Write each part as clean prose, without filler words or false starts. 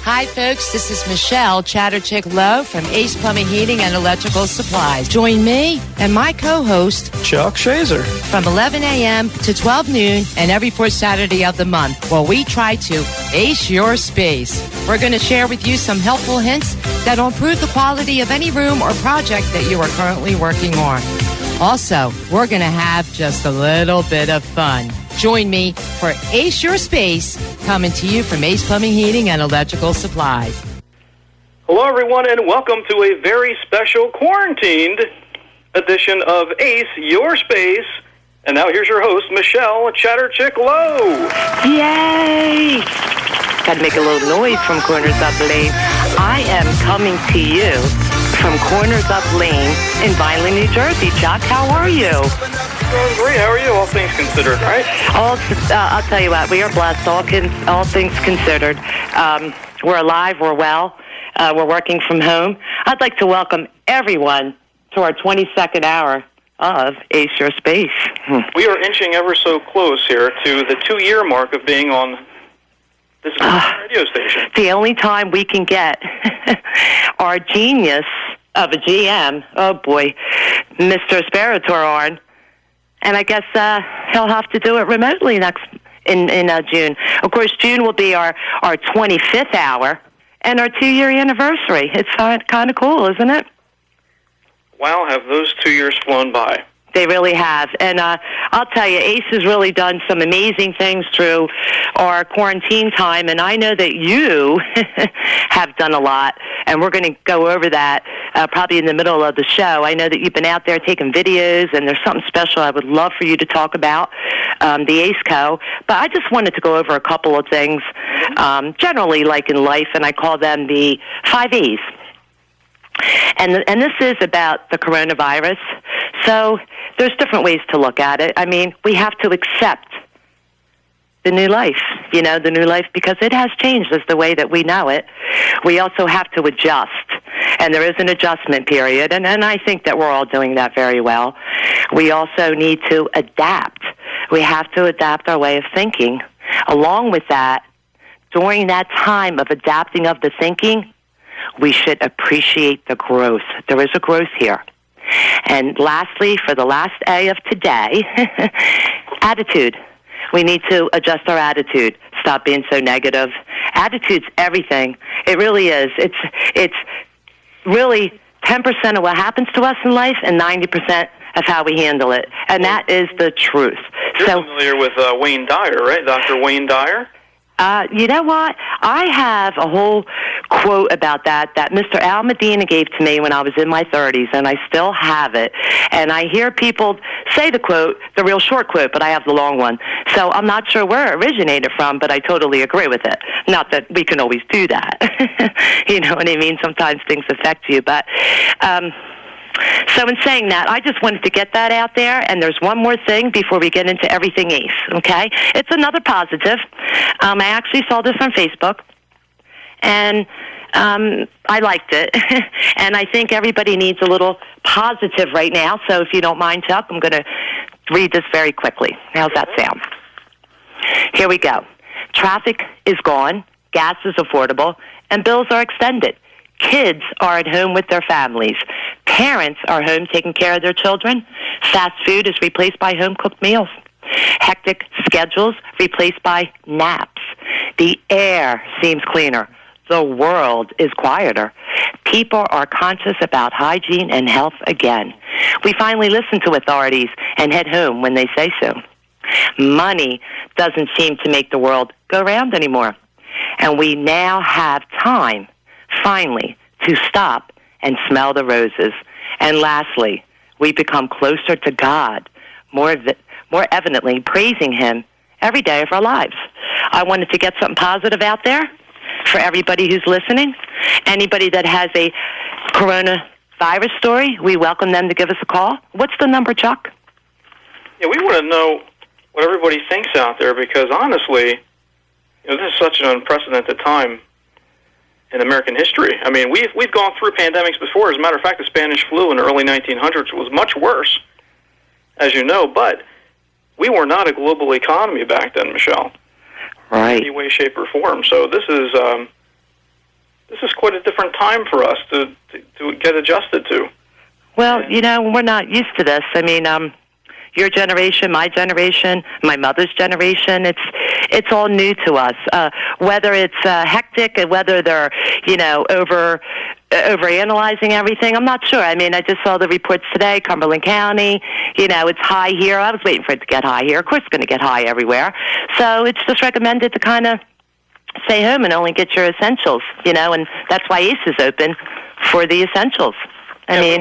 Hi, folks. This is Michelle Chatterchick Lowe from Ace Plumbing, Heating, and Electrical Supplies. Join me and my co-host, Chuck Shazer, from 11 a.m. to 12 noon and every fourth Saturday of the month, while we try to ace your space. We're going to share with you some helpful hints that will improve the quality of any room or project that you are currently working on. Also, we're going to have just a little bit of fun. Join me for Ace Your Space, coming to you from Ace Plumbing, Heating, and Electrical Supplies. Hello, everyone, and welcome to a very special quarantined edition of Ace Your Space. And now here's your host, Michelle Chatterchick Lowe. Yay! Got to make a little noise from Corners Up Lane. I am coming to you from Corners Up Lane in Vineland, New Jersey. Chuck, how are you? Doing great. How are you? All things considered, right? I'll tell you what, we are blessed, all things considered. We're alive, we're well, we're working from home. I'd like to welcome everyone to our 22nd hour of Ace Your Space. We are inching ever so close here to the 2-year mark of being on this radio station. The only time we can get our genius of a GM, oh boy, Mr. Sperator on, and I guess he'll have to do it remotely in June. Of course, June will be our 25th hour and our 2-year anniversary. It's kind of cool, isn't it? Wow, have those 2 years flown by. They really have. And I'll tell you, Ace has really done some amazing things through our quarantine time, and I know that you have done a lot, and we're going to go over that probably in the middle of the show. I know that you've been out there taking videos, and there's something special I would love for you to talk about, the AceCo. But I just wanted to go over a couple of things, generally like in life, and I call them the 5 A's. And this is about the coronavirus. So there's different ways to look at it. I mean, we have to accept the new life, the new life, because it has changed as the way that we know it. We also have to adjust, and there is an adjustment period, and I think that we're all doing that very well. We also need to adapt. We have to adapt our way of thinking. Along with that, during that time of adapting of the thinking, we should appreciate the growth. There is a growth here. And lastly, for the last A of today, attitude. We need to adjust our attitude. Stop being so negative. Attitude's everything. It really is. It's really 10% of what happens to us in life and 90% of how we handle it. And that is the truth. You're familiar with Wayne Dyer, right? Dr. Wayne Dyer? You know what? I have a whole quote about that Mr. Al Medina gave to me when I was in my 30s, and I still have it. And I hear people say the quote, the real short quote, but I have the long one. So I'm not sure where it originated from, but I totally agree with it. Not that we can always do that. You know what I mean? Sometimes things affect you, but... So in saying that, I just wanted to get that out there, and there's one more thing before we get into everything Ace, okay? It's another positive. I actually saw this on Facebook, and I liked it, and I think everybody needs a little positive right now, so if you don't mind, Chuck, I'm going to read this very quickly. How's that sound? Here we go. Traffic is gone, gas is affordable, and bills are extended. Kids are at home with their families. Parents are home taking care of their children. Fast food is replaced by home-cooked meals. Hectic schedules replaced by naps. The air seems cleaner. The world is quieter. People are conscious about hygiene and health again. We finally listen to authorities and head home when they say so. Money doesn't seem to make the world go round anymore. And we now have time, finally, to stop and smell the roses. And lastly, we become closer to God, more evidently praising Him every day of our lives. I wanted to get something positive out there for everybody who's listening. Anybody that has a coronavirus story, we welcome them to give us a call. What's the number, Chuck? Yeah, we want to know what everybody thinks out there, because honestly, this is such an unprecedented time in American history. I mean, we've gone through pandemics before. As a matter of fact, the Spanish flu in the early 1900s was much worse, as you know, but we were not a global economy back then, Michelle. Right. In any way, shape, or form. So this is quite a different time for us to get adjusted to. Well, we're not used to this. I mean, your generation, my generation, my mother's generation, it's all new to us. Whether it's hectic and whether they're, overanalyzing everything, I'm not sure. I mean, I just saw the reports today, Cumberland County, it's high here. I was waiting for it to get high here. Of course it's going to get high everywhere. So it's just recommended to kind of stay home and only get your essentials, and that's why ACE is open for the essentials. We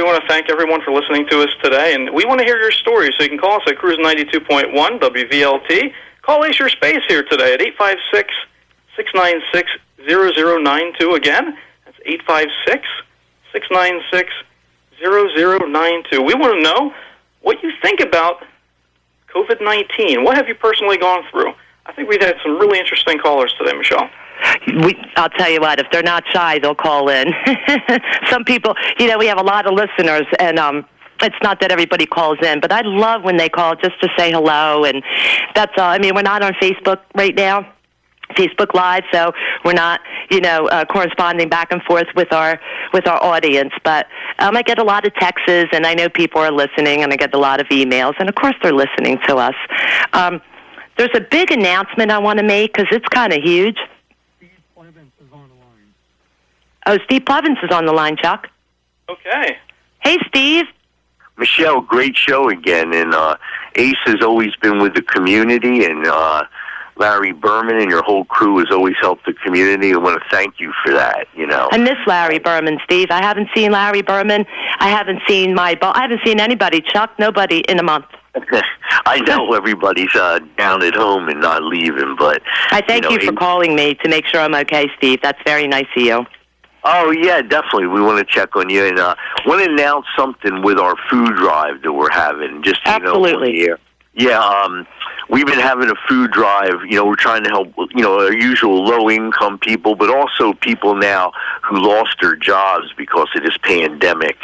want to thank everyone for listening to us today, and we want to hear your stories. So you can call us at Cruisin 92.1 WVLT. Call Ace Your Space here today at 856-696-0092. Again, that's 856-696-0092. We want to know what you think about COVID-19. What have you personally gone through? I think we've had some really interesting callers today, Michelle. I'll tell you what, if they're not shy, they'll call in. Some people, we have a lot of listeners, and it's not that everybody calls in, but I love when they call just to say hello, and that's all. I mean, we're not on Facebook right now, Facebook Live, so we're not, corresponding back and forth with our audience. But I get a lot of texts, and I know people are listening, and I get a lot of emails, and of course they're listening to us. There's a big announcement I want to make because it's kind of huge. Oh, Steve Plevins is on the line, Chuck. Okay. Hey, Steve. Michelle, great show again. And ACE has always been with the community, and Larry Berman and your whole crew has always helped the community. I want to thank you for that, I miss Larry Berman, Steve. I haven't seen Larry Berman. I haven't seen I haven't seen anybody, Chuck, nobody in a month. I know everybody's down at home and not leaving, but... I thank you for calling me to make sure I'm okay, Steve. That's very nice of you. Oh, yeah, definitely. We want to check on you. And want to announce something with our food drive that we're having. Just Absolutely. We've been having a food drive. We're trying to help, our usual low-income people, but also people now who lost their jobs because of this pandemic.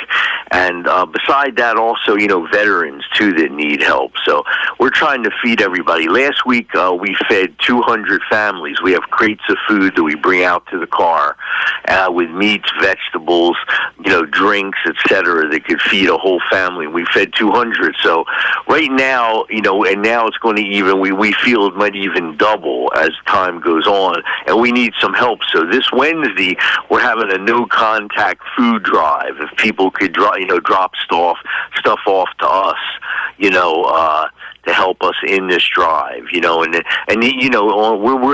And beside that, also, veterans, too, that need help. So we're trying to feed everybody. Last week, we fed 200 families. We have crates of food that we bring out to the car with meats, vegetables, drinks, etc., that could feed a whole family. We fed 200. So right now, and now it's going to we feel it might even double as time goes on, and we need some help. So this Wednesday, we're having a no-contact food drive. If people could drop stuff off to us, to help us in this drive, we're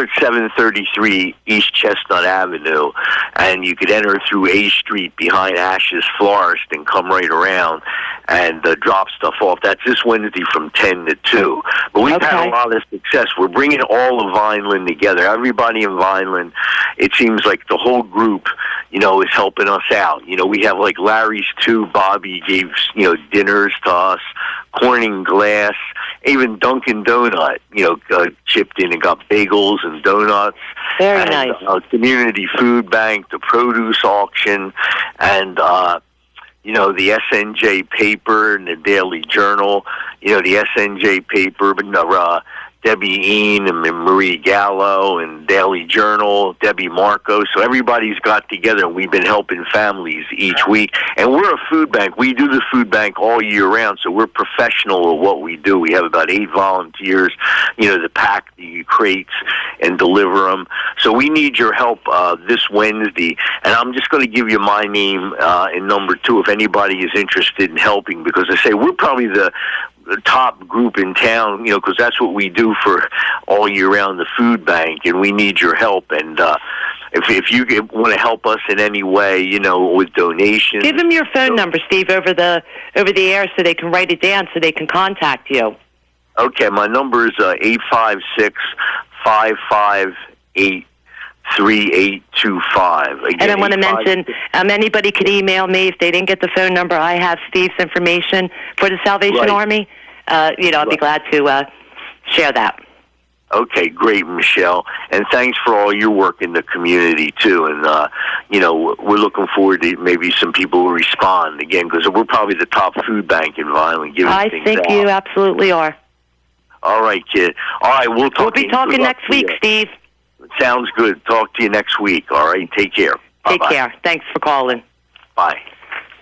at 733 East Chestnut Avenue, and you could enter through A Street behind Ash's Florist and come right around and drop stuff off. That's this Wednesday from 10 to 2. But we've had a lot of success. We're bringing all of Vineland together. Everybody in Vineland, it seems like the whole group, is helping us out. We have like Larry's too. Bobby gave, dinners to us, Corning Glass, even Dunkin' Donut, chipped in and got bagels and donuts. Very nice. Community Food Bank, the produce auction, and the SNJ paper and the Daily Journal, the SNJ paper, but Debbie Ean and Marie Gallo and Daily Journal, Debbie Marco. So everybody's got together, and we've been helping families each week. And we're a food bank. We do the food bank all year round, so we're professional at what we do. We have about 8 volunteers, to pack the crates and deliver them. So we need your help this Wednesday. And I'm just going to give you my name and number 2 if anybody is interested in helping, because I say we're probably the top group in town, because that's what we do for all year round, the food bank, and we need your help. And if you want to help us in any way, with donations. Give them your phone number, Steve, over the air so they can write it down so they can contact you. Okay, my number is 856-558-3825. Again, and I want to mention, anybody could email me if they didn't get the phone number. I have Steve's information for the Salvation Army. I'll be glad to share that. Okay, great, Michelle. And thanks for all your work in the community, too. And, we're looking forward to maybe some people will respond again, because we're probably the top food bank in Vineland. I think you absolutely are. All right, kid. All right, we'll be talking next week, Steve. Sounds good. Talk to you next week. All right, take care. Take Bye-bye. care. Thanks for calling. Bye.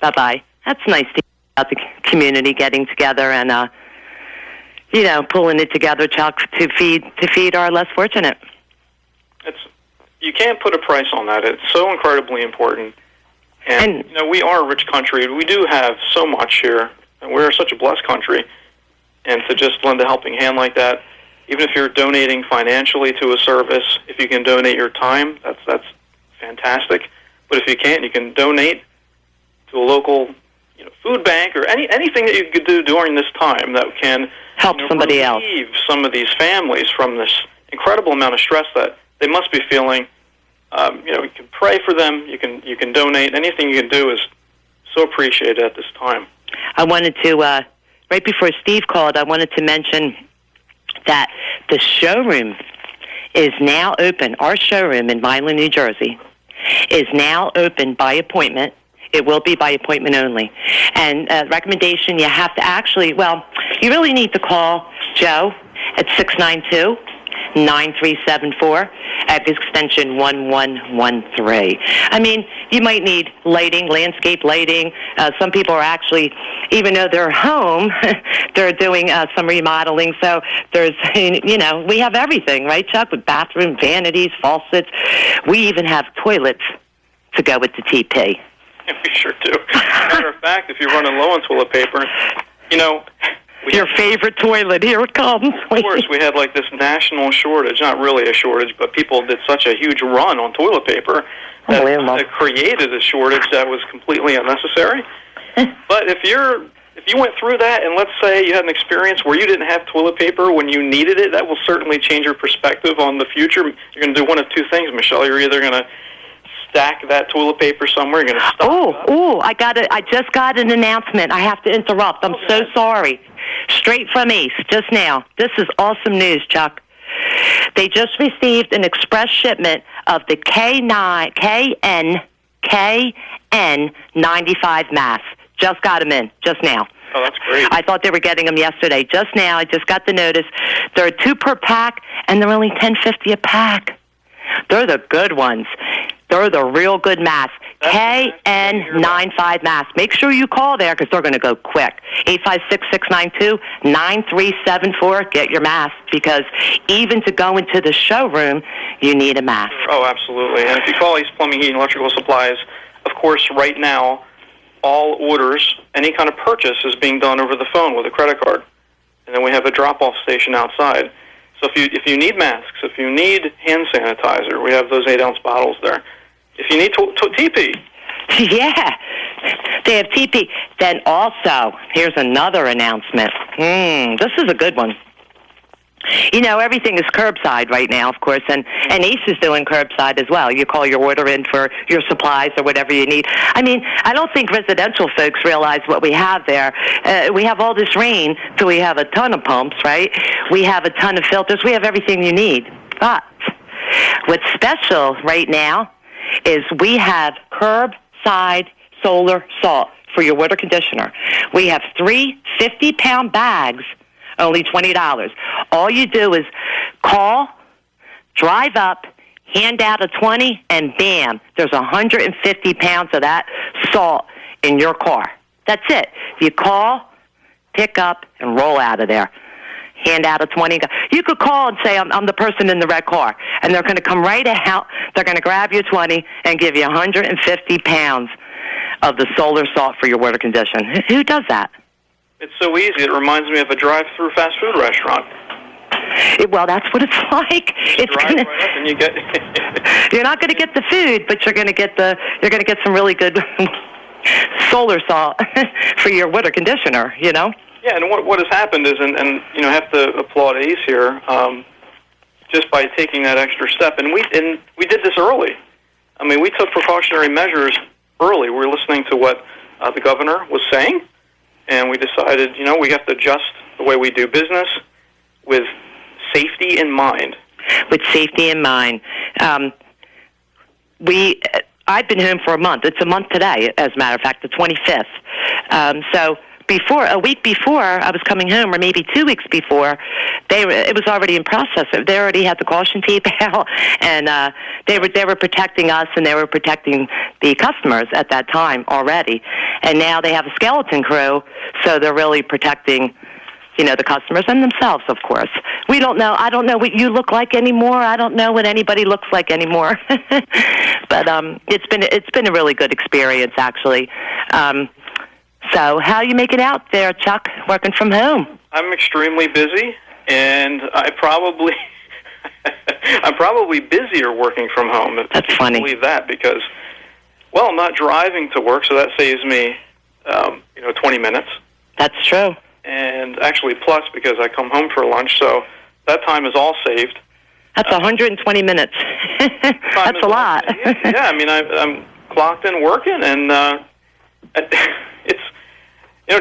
Bye-bye. That's nice to hear about the community getting together and, pulling it together, Chuck, to feed our less fortunate. You can't put a price on that. It's so incredibly important. And we are a rich country. We do have so much here. And we're such a blessed country. And to just lend a helping hand like that, even if you're donating financially to a service, if you can donate your time, that's fantastic. But if you can't, you can donate to a local food bank or anything that you could do during this time that can help somebody else. Relieve some of these families from this incredible amount of stress that they must be feeling. You can pray for them. You can donate. Anything you can do is so appreciated at this time. I wanted to, right before Steve called, I wanted to mention that the showroom is now open. Our showroom in Vineland, New Jersey, is now open by appointment. It will be by appointment only. And recommendation, you have to you really need to call Joe at 692-9374 at extension 1113. I mean, you might need lighting, landscape lighting. Some people are actually, even though they're home, they're doing some remodeling. So there's, we have everything, right, Chuck, with bathroom, vanities, faucets. We even have toilets to go with the TP. We sure do. Matter of fact, if you're running low on toilet paper, your favorite toilet, here it comes. Of course, we had like this national shortage, not really a shortage, but people did such a huge run on toilet paper that created a shortage that was completely unnecessary. But if you went through that, and let's say you had an experience where you didn't have toilet paper when you needed it, that will certainly change your perspective on the future. You're going to do one of two things, Michelle. You're either going to stack that toilet paper somewhere. You're going to stop. I just got an announcement. I have to interrupt. I'm so sorry. Straight from Ace, just now. This is awesome news, Chuck. They just received an express shipment of the KN95 masks. Just got them in, just now. Oh, that's great. I thought they were getting them yesterday. Just now, I just got the notice. There are 2 per pack, and they're only $10.50 a pack. They're the good ones. They're the real good masks. KN95 masks. Make sure you call there because they're going to go quick. 856-692-9374. Get your mask because even to go into the showroom, you need a mask. Oh, absolutely. And if you call Ace Plumbing, Heating, Electrical Supplies, of course, right now, all orders, any kind of purchase is being done over the phone with a credit card. And then we have a drop-off station outside. So if you need masks, if you need hand sanitizer, we have those 8-ounce bottles there. If you need TP. Yeah, they have TP. Then also, here's another announcement. This is a good one. Everything is curbside right now, of course, and Ace is doing curbside as well. You call your order in for your supplies or whatever you need. I mean, I don't think residential folks realize what we have there. We have all this rain, so we have a ton of pumps, right? We have a ton of filters. We have everything you need. But what's special right now is we have curbside solar salt for your water conditioner. We have 3 50-pound bags, only $20. All you do is call, drive up, hand out a 20, and bam, there's 150 pounds of that salt in your car. That's it. You call, pick up, and roll out of there. Hand out a 20. You could call and say, I'm the person in the red car. And they're going to come right out. They're going to grab your 20 and give you 150 pounds of the solar salt for your water condition. Who does that? It's so easy. It reminds me of a drive-through fast food restaurant. Well, that's what it's like. It's drive right up and you get. You're not going to get the food, but you're going to get some really good solar salt for your water conditioner. Yeah, and what has happened is, and I have to applaud Ace here, just by taking that extra step, and we did this early. I mean, we took precautionary measures early. We were listening to what the governor was saying, and we decided, we have to adjust the way we do business with safety in mind. With safety in mind. I've been home for a month. It's a month today, as a matter of fact, the 25th. So a week before I was coming home, or maybe 2 weeks before, it was already in process. They already had the caution tape out, and they were protecting us, and they were protecting the customers at that time already. And now they have a skeleton crew, so they're really protecting, the customers and themselves, of course. We don't know. I don't know what you look like anymore. I don't know what anybody looks like anymore. But it's been a really good experience, actually. So how you make it out there, Chuck, working from home? I'm extremely busy, and I'm probably busier working from home. That's funny. I believe that because, I'm not driving to work, so that saves me, 20 minutes. That's true. And actually plus because I come home for lunch, so that time is all saved. That's 120 minutes. That's a lot. Yeah, I'm clocked in working, and it's,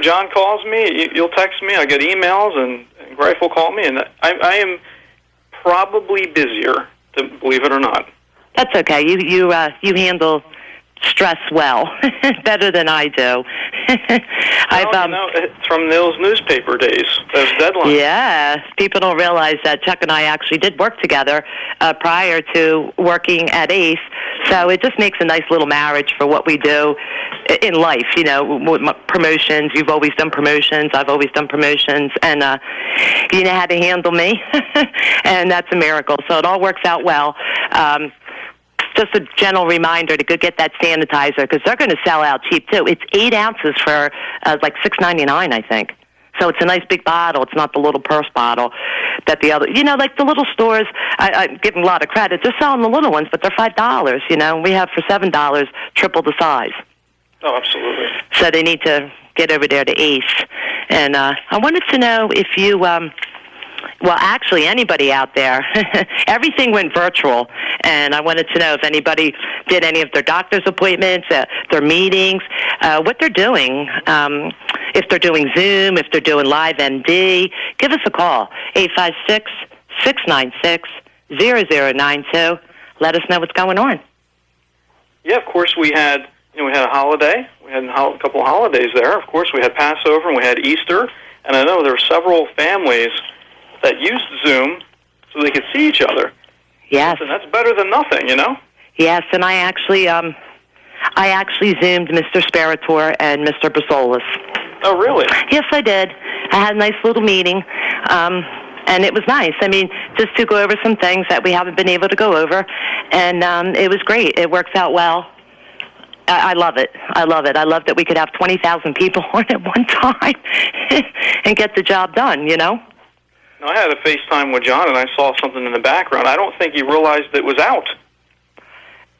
John calls me, you'll text me, I get emails, and Grife will call me, and I am probably busier, believe it or not. That's okay. You handle stress well, better than I do. It's from those newspaper days, those deadlines. Yeah, people don't realize that Chuck and I actually did work together prior to working at ACE, so it just makes a nice little marriage for what we do in life. Promotions, you've always done promotions, I've always done promotions, and you know how to handle me, and that's a miracle, so it all works out well. Just a gentle reminder to go get that sanitizer because they're going to sell out cheap too. It's 8 ounces for like $6.99, I think. So it's a nice big bottle. It's not the little purse bottle that the other, like the little stores. I give them a lot of credit. They're selling the little ones, but they're $5. We have for $7 triple the size. Oh, absolutely. So they need to get over there to ACE. And I wanted to know if you. Well, actually, anybody out there, everything went virtual, and I wanted to know if anybody did any of their doctor's appointments, their meetings, what they're doing, if they're doing Zoom, if they're doing Live MD. Give us a call, 856-696-0092. Let us know what's going on. Yeah, of course, we had a holiday. We had a couple of holidays there. Of course, we had Passover, and we had Easter, and I know there were several families that used Zoom so they could see each other. Yes. And that's better than nothing, Yes, and I actually Zoomed Mr. Sparator and Mr. Basolis. Oh, really? Yes, I did. I had a nice little meeting, and it was nice. Just to go over some things that we haven't been able to go over, and it was great. It works out well. I love it. I love it. I love that we could have 20,000 people on at one time and get the job done, I had a FaceTime with John, and I saw something in the background. I don't think he realized it was out.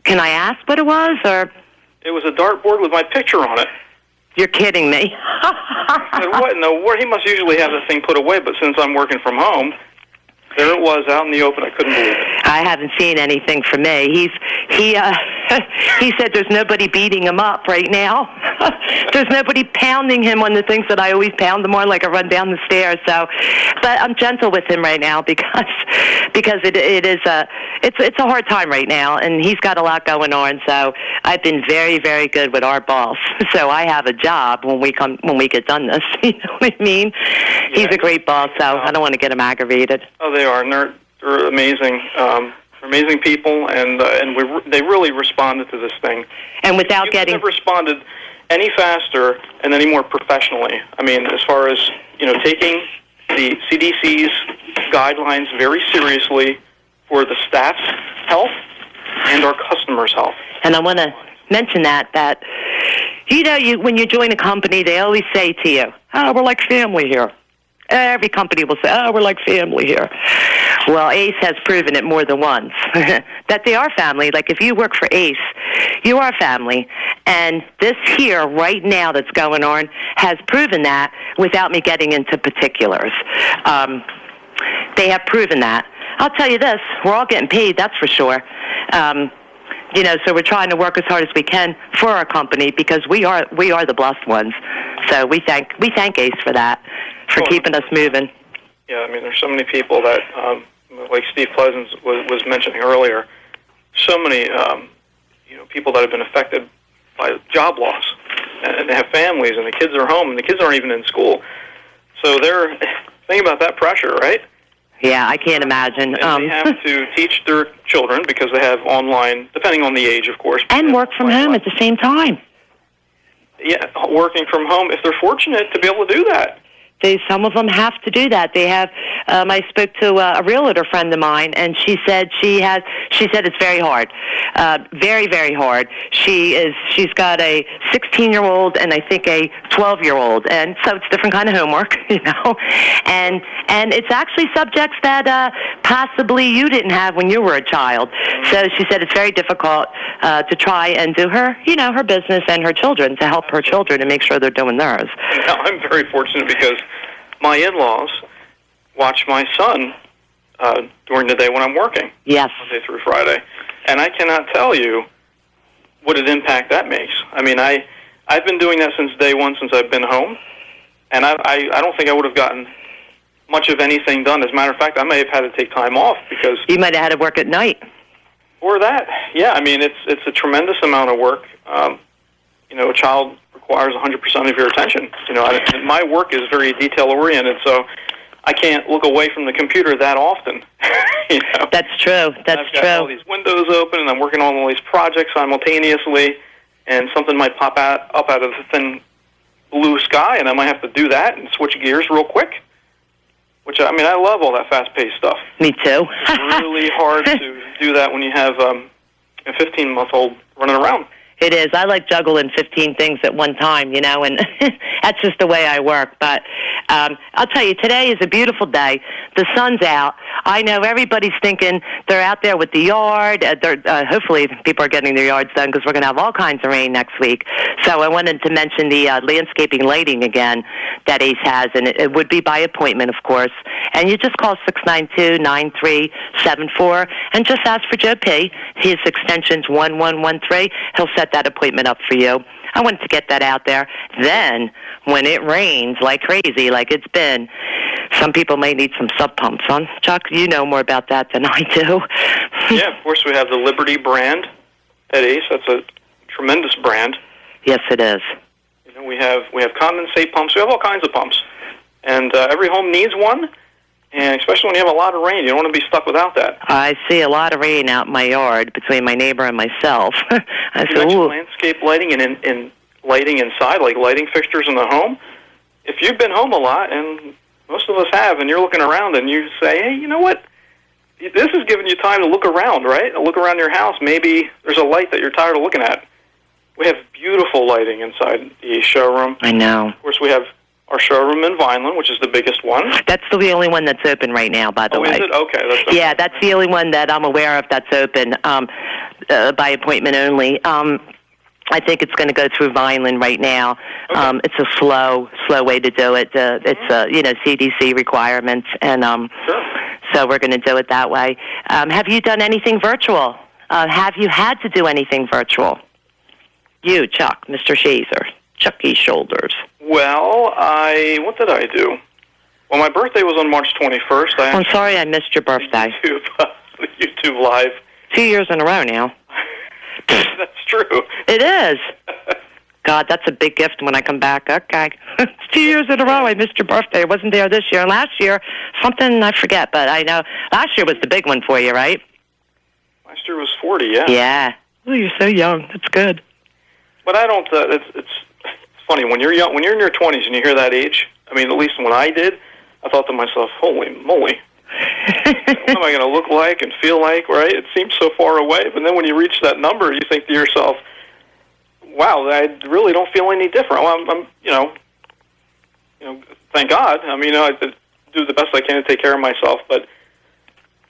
Can I ask what it was, or? It was a dartboard with my picture on it. You're kidding me. I said, what? No, he must usually have the thing put away, but since I'm working from home, there it was out in the open. I couldn't believe it. I haven't seen anything from me. He said there's nobody beating him up right now. There's nobody pounding him on the things that I always pound him on, like I run down the stairs. So, but I'm gentle with him right now because it's a hard time right now, and he's got a lot going on. So I've been very, very good with our boss. So I have a job when we get done this. You know what I mean? Yeah. He's a great boss, so I don't want to get him aggravated. Oh, they are. And they're amazing. Amazing people, and they really responded to this thing. And without you have responded any faster and any more professionally. As far as taking the CDC's guidelines very seriously for the staff's health and our customers' health. And I want to mention that when you join a company, they always say to you, "Oh, we're like family here." Every company will say, "Oh, we're like family here." Well, ACE has proven it more than once that they are family. Like if you work for ACE, you are family. And this here right now that's going on has proven that without me getting into particulars. They have proven that. I'll tell you this, we're all getting paid, that's for sure. So we're trying to work as hard as we can for our company because we are the blessed ones. So we thank ACE for that, for keeping us moving. Yeah, there's so many people that, like Steve Pleasance was mentioning earlier, so many people that have been affected by job loss. and they have families, and the kids are home, and the kids aren't even in school. So they're think about that pressure, right? Yeah, I can't imagine. And they have to teach their children because they have online, depending on the age, of course. And work from home at the same time. Yeah, working from home, if they're fortunate to be able to do that. Some of them have to do that. They have. I spoke to a realtor friend of mine, and she said she said it's very hard, very, very hard. She's got a 16-year-old and I think a 12-year-old, and so it's different kind of homework, and it's actually subjects that possibly you didn't have when you were a child. So she said it's very difficult to try and do her, her business and her children, to help her children and make sure they're doing theirs. Now, I'm very fortunate because my in-laws watch my son during the day when I'm working. Yes. Monday through Friday. And I cannot tell you what an impact that makes. I mean, I've been doing that since day one, since I've been home, and I don't think I would have gotten much of anything done. As a matter of fact, I may have had to take time off because... You might have had to work at night. Or that. Yeah, I mean, it's a tremendous amount of work. A child requires 100% of your attention. My work is very detail-oriented, so I can't look away from the computer that often. That's true. That's I've got all these windows open, and I'm working on all these projects simultaneously, and something might pop up out of the thin blue sky, and I might have to do that and switch gears real quick. Which, I mean, I love all that fast-paced stuff. Me too. It's really hard to do that when you have a 15-month-old running around. It is. I like juggling 15 things at one time, and that's just the way I work. But I'll tell you, today is a beautiful day. The sun's out. I know everybody's thinking they're out there with the yard. Hopefully people are getting their yards done because we're going to have all kinds of rain next week. So I wanted to mention the landscaping lighting again that ACE has, and it would be by appointment, of course. And you just call 692-9374 and just ask for Joe P. His extension's 1113. He'll set that appointment up for you. I wanted to get that out there. Then, when it rains like crazy, like it's been, some people may need some sub pumps on. Chuck, you know more about that than I do. Yeah, of course, we have the Liberty brand at ACE. That's a tremendous brand. Yes, it is. We have condensate pumps. We have all kinds of pumps, and every home needs one. And especially when you have a lot of rain, you don't want to be stuck without that. I see a lot of rain out in my yard between my neighbor and myself. You mentioned landscape lighting and lighting inside, like lighting fixtures in the home. If you've been home a lot, and most of us have, and you're looking around and you say, hey, you know what? This is giving you time to look around, right? Look around your house. Maybe there's a light that you're tired of looking at. We have beautiful lighting inside the showroom. I know. Of course, we have our showroom in Vineland, which is the biggest one. That's the only one that's open right now, by the way. Is it? Okay. That's the only one that I'm aware of that's open by appointment only. I think it's going to go through Vineland right now. Okay. It's a slow way to do it. It's CDC requirements, and so we're going to do it that way. Have you done anything virtual? Have you had to do anything virtual? You, Chuck, Mr. Shazer, Chucky Shoulders. Well, what did I do? Well, my birthday was on March 21st. I'm sorry I missed your birthday. YouTube Live. 2 years in a row now. That's true. It is. God, that's a big gift when I come back. Okay. It's 2 years in a row I missed your birthday. I wasn't there this year. And last year, something I forget, but I know last year was the big one for you, right? Last year was 40, yeah. Yeah. Oh, you're so young. That's good. But I don't, it's funny, when you're young, when you're in your 20s and you hear that age, I mean, at least when I did, I thought to myself, holy moly. What am I going to look like and feel like, right? It seems so far away. But then when you reach that number, you think to yourself, wow, I really don't feel any different. Well, I'm thank God. I mean, I do the best I can to take care of myself. But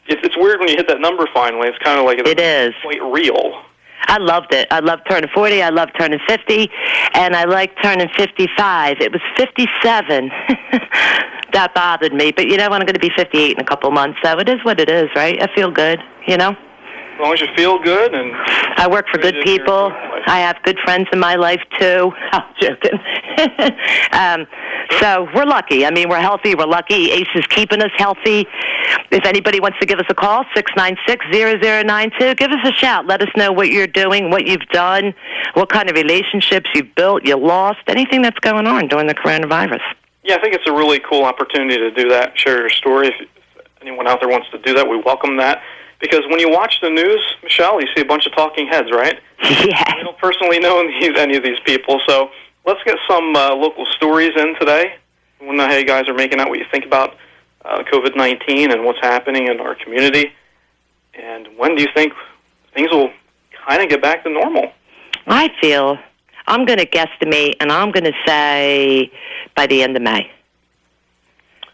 it's weird when you hit that number finally. It's kind of like it is quite real. I loved it. I loved turning 40. I loved turning 50. And I liked turning 55. It was 57. That bothered me. But, I'm going to be 58 in a couple of months. So it is what it is, right? I feel good, As long as you feel good. And I work for good people. I have good friends in my life, too. I'm joking. So we're lucky. I mean, we're healthy. We're lucky. ACE is keeping us healthy. If anybody wants to give us a call, 696-0092, give us a shout. Let us know what you're doing, what you've done, what kind of relationships you've built, you lost, anything that's going on during the coronavirus. Yeah, I think it's a really cool opportunity to do that, share your story. If anyone out there wants to do that, we welcome that. Because when you watch the news, Michelle, you see a bunch of talking heads, right? Yeah. We don't personally know any of these people, so let's get some local stories in today. I want to know how you guys are making out, what you think about COVID-19 and what's happening in our community. And when do you think things will kind of get back to normal? I feel, I'm going to guesstimate, and I'm going to say by the end of May.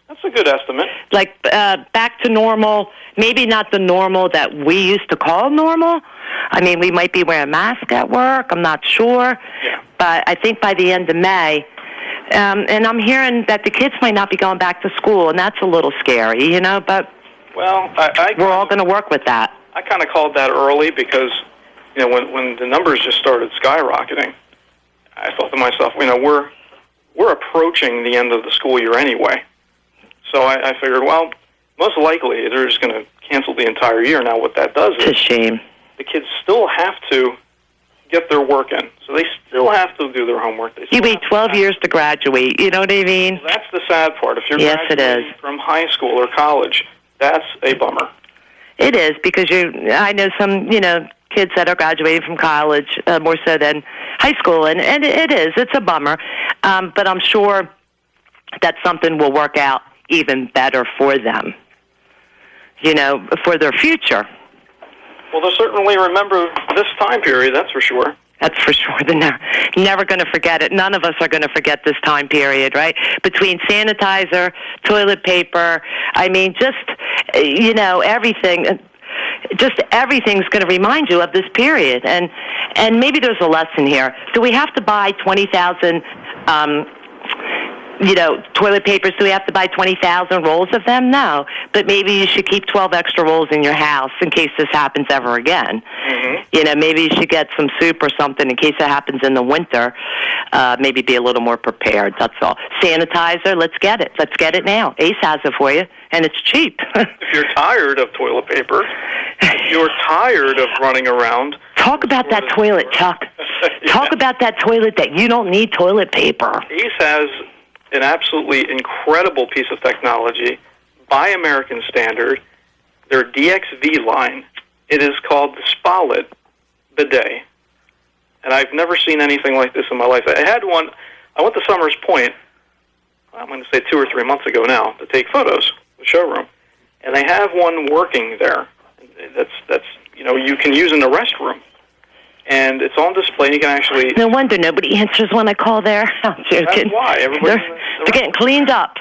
That's a good estimate. Like back to normal, maybe not the normal that we used to call normal. I mean, we might be wearing a mask at work. I'm not sure. Yeah. But I think by the end of May, and I'm hearing that the kids might not be going back to school, and that's a little scary, you know, but well, we're all going to work with that. I kind of called that early because, you know, when the numbers just started skyrocketing, I thought to myself, you know, we're approaching the end of the school year anyway. So I figured, well, most likely they're just going to cancel the entire year. Now what that does is it's a shame. The kids still have to get their work in. So they still have to do their homework. You wait 12 years to graduate. You know what I mean? Well, that's the sad part. If you're yes, graduating from high school or college, that's a bummer. It is, because I know some, you know, kids that are graduating from college more so than high school, and it is. It's a bummer. But I'm sure that something will work out even better for them, you know, for their future. Well, they'll certainly remember this time period, that's for sure. That's for sure. They're never going to forget it. None of us are going to forget this time period, right? Between sanitizer, toilet paper, I mean, just, you know, everything. Just everything's going to remind you of this period. And maybe there's a lesson here. Do we have to buy 20,000 you know, toilet papers? Do we have to buy 20,000 rolls of them? No. But maybe you should keep 12 extra rolls in your house in case this happens ever again. Mm-hmm. You know, maybe you should get some soup or something in case it happens in the winter. Maybe be a little more prepared, that's all. Sanitizer, let's get it. Let's get it now. ACE has it for you, and it's cheap. If you're tired of toilet paper, if you're tired of running around. Talk about that toilet, Chuck. Yeah. Talk about that toilet that you don't need toilet paper. ACE has an absolutely incredible piece of technology by American standard, their DXV line. It is called the Spollet bidet. And I've never seen anything like this in my life. I had one, I went to Summers Point, I'm going to say 2 or 3 months ago now, to take photos, the showroom. And they have one working there that's you know, you can use in the restroom. And it's on display, and you can actually... No wonder nobody answers when I call there. I'm joking. That's why. They're getting cleaned up.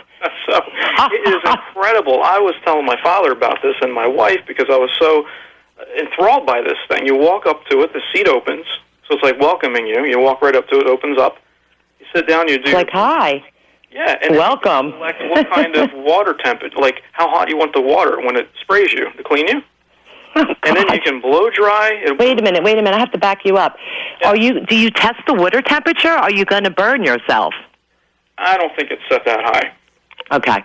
So it is incredible. I was telling my father about this and my wife because I was so enthralled by this thing. You walk up to it, the seat opens, so it's like welcoming you. You walk right up to it, opens up. You sit down, you do... It's like, hi. Yeah. And welcome. Like what kind of water temperature, like how hot you want the water when it sprays you to clean you. Oh, and then you can blow dry. Wait a minute. I have to back you up. Yeah. Do you test the water temperature? Are you going to burn yourself? I don't think it's set that high. Okay.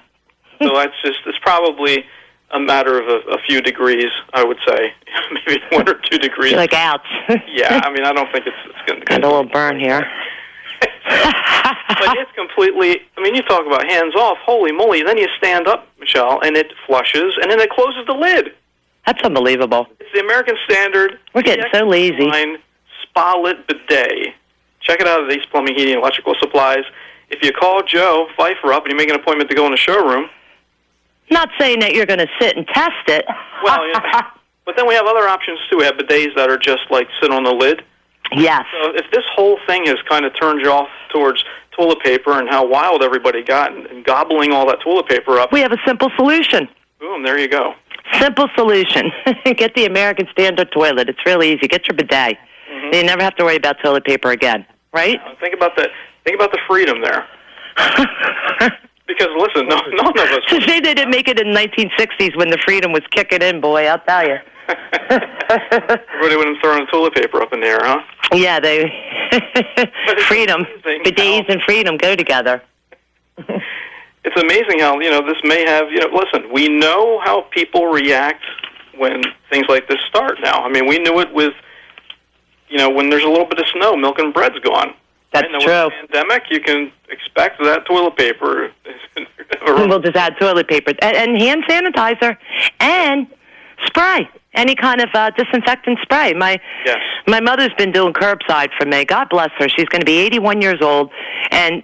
So it's probably a matter of a few degrees, I would say. Maybe 1 or 2 degrees. You're like, ouch. Yeah, I mean, I don't think it's going to... Got a little burn here. But it's completely... I mean, you talk about hands off. Holy moly. Then you stand up, Michelle, and it flushes, and then it closes the lid. That's unbelievable. It's the American Standard. We're getting so lazy. Spollet bidet. Check it out at Ace Plumbing, Heating, and Electrical Supplies. If you call Joe Pfeiffer up and you make an appointment to go in the showroom... Not saying that you're going to sit and test it. Well, yeah, but then we have other options, too. We have bidets that are just like sit on the lid. Yes. So if this whole thing has kind of turned you off towards toilet paper and how wild everybody got and gobbling all that toilet paper up... We have a simple solution. Boom, there you go. Simple solution. Get the American Standard toilet. It's really easy. Get your bidet. Mm-hmm. You never have to worry about toilet paper again, right? Think about that. Think about the freedom there. Because, listen, none of us... They didn't make it in the 1960s when the freedom was kicking in, boy, I'll tell you. Everybody wouldn't throw the toilet paper up in the air, huh? Yeah, freedom. Bidets and freedom go together. it's amazing how, this may have, listen, we know how people react when things like this start now. I mean, we knew it with, when there's a little bit of snow, milk and bread's gone. That's true. true. With the pandemic, you can expect that toilet paper. We'll just add toilet paper and hand sanitizer and spray. Any kind of disinfectant spray. My mother's been doing curbside for me. God bless her. She's going to be 81 years old, and